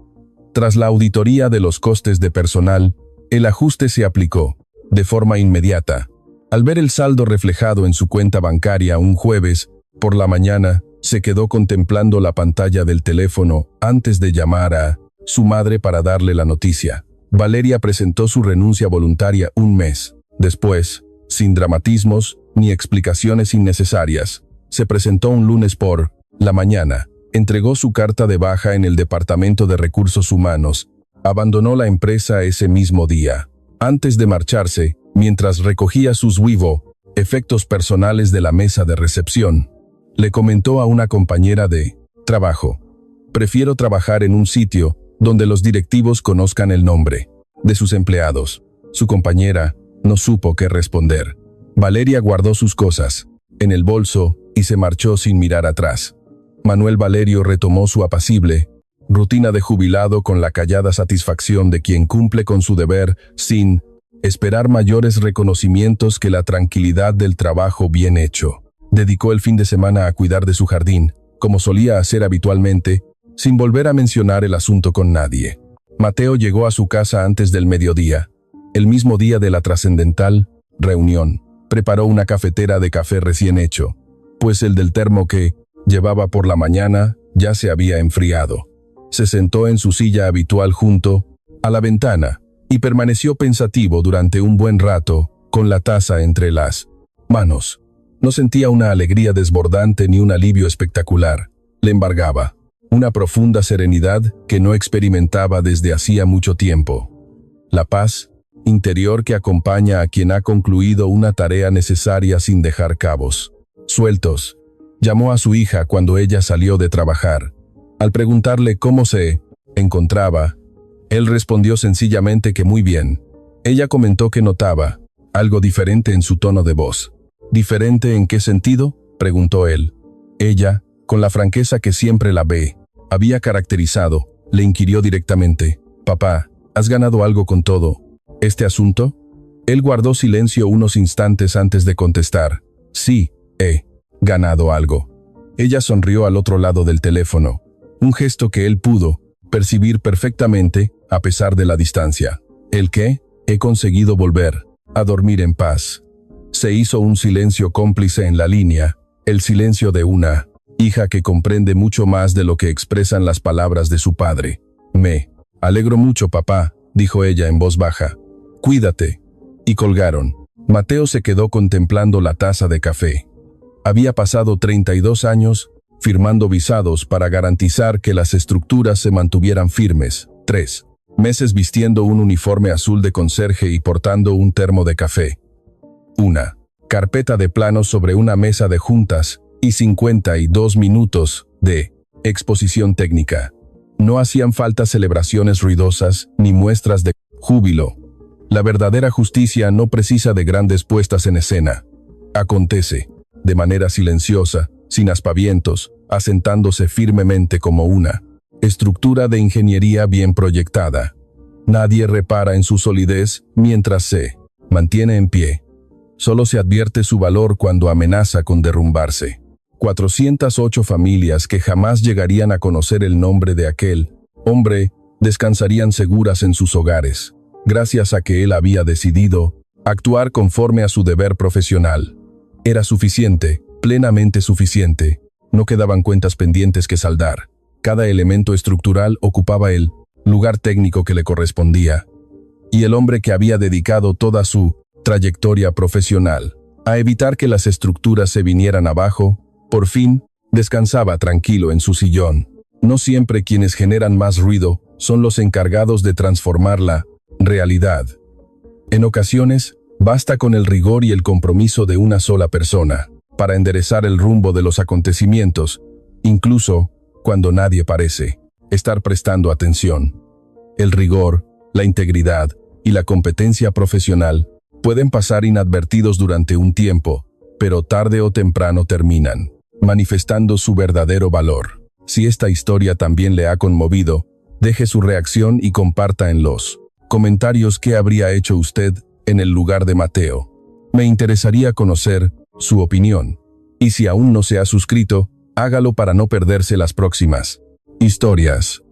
Tras la auditoría de los costes de personal, el ajuste se aplicó de forma inmediata. Al ver el saldo reflejado en su cuenta bancaria un jueves por la mañana, se quedó contemplando la pantalla del teléfono antes de llamar a su madre para darle la noticia. Valeria presentó su renuncia voluntaria un mes después, sin dramatismos ni explicaciones innecesarias. Se presentó un lunes por la mañana, entregó su carta de baja en el Departamento de Recursos Humanos, abandonó la empresa ese mismo día. Antes de marcharse, mientras recogía sus efectos personales de la mesa de recepción, le comentó a una compañera de trabajo: prefiero trabajar en un sitio donde los directivos conozcan el nombre de sus empleados. Su compañera no supo qué responder. Valeria guardó sus cosas en el bolso y se marchó sin mirar atrás. Manuel Valerio retomó su apacible rutina de jubilado con la callada satisfacción de quien cumple con su deber sin esperar mayores reconocimientos que la tranquilidad del trabajo bien hecho. Dedicó el fin de semana a cuidar de su jardín, como solía hacer habitualmente, sin volver a mencionar el asunto con nadie. Mateo llegó a su casa antes del mediodía, el mismo día de la trascendental reunión. Preparó una cafetera de café recién hecho, pues el del termo que llevaba por la mañana ya se había enfriado. Se sentó en su silla habitual junto a la ventana y permaneció pensativo durante un buen rato, con la taza entre las manos. No sentía una alegría desbordante ni un alivio espectacular. Le embargaba una profunda serenidad que no experimentaba desde hacía mucho tiempo. La paz interior que acompaña a quien ha concluido una tarea necesaria sin dejar cabos sueltos. Llamó a su hija cuando ella salió de trabajar. Al preguntarle cómo se encontraba, él respondió sencillamente que muy bien. Ella comentó que notaba algo diferente en su tono de voz. ¿Diferente en qué sentido?, preguntó él. Ella, con la franqueza que siempre la ve, había caracterizado, le inquirió directamente. «Papá, ¿has ganado algo con todo este asunto?». Él guardó silencio unos instantes antes de contestar. «Sí, he ganado algo». Ella sonrió al otro lado del teléfono, un gesto que él pudo percibir perfectamente a pesar de la distancia. ¿El qué? «He conseguido volver a dormir en paz». Se hizo un silencio cómplice en la línea, el silencio de una hija que comprende mucho más de lo que expresan las palabras de su padre. «Me alegro mucho, papá», dijo ella en voz baja. «Cuídate». Y colgaron. Mateo se quedó contemplando la taza de café. Había pasado 32 años firmando visados para garantizar que las estructuras se mantuvieran firmes. 3 meses vistiendo un uniforme azul de conserje y portando un termo de café. Una carpeta de planos sobre una mesa de juntas y 52 minutos de exposición técnica. No hacían falta celebraciones ruidosas ni muestras de júbilo. La verdadera justicia no precisa de grandes puestas en escena. Acontece, de manera silenciosa, sin aspavientos, asentándose firmemente como una estructura de ingeniería bien proyectada. Nadie repara en su solidez mientras se mantiene en pie. Solo se advierte su valor cuando amenaza con derrumbarse. 408 familias que jamás llegarían a conocer el nombre de aquel hombre descansarían seguras en sus hogares, gracias a que él había decidido actuar conforme a su deber profesional. Era suficiente, plenamente suficiente. No quedaban cuentas pendientes que saldar. Cada elemento estructural ocupaba el lugar técnico que le correspondía. Y el hombre que había dedicado toda su trayectoria profesional a evitar que las estructuras se vinieran abajo, por fin, descansaba tranquilo en su sillón. No siempre quienes generan más ruido son los encargados de transformar la realidad. En ocasiones, basta con el rigor y el compromiso de una sola persona para enderezar el rumbo de los acontecimientos, incluso cuando nadie parece estar prestando atención. El rigor, la integridad y la competencia profesional pueden pasar inadvertidos durante un tiempo, pero tarde o temprano terminan manifestando su verdadero valor. Si esta historia también le ha conmovido, deje su reacción y comparta en los comentarios qué habría hecho usted en el lugar de Mateo. Me interesaría conocer su opinión. Y si aún no se ha suscrito, hágalo para no perderse las próximas historias.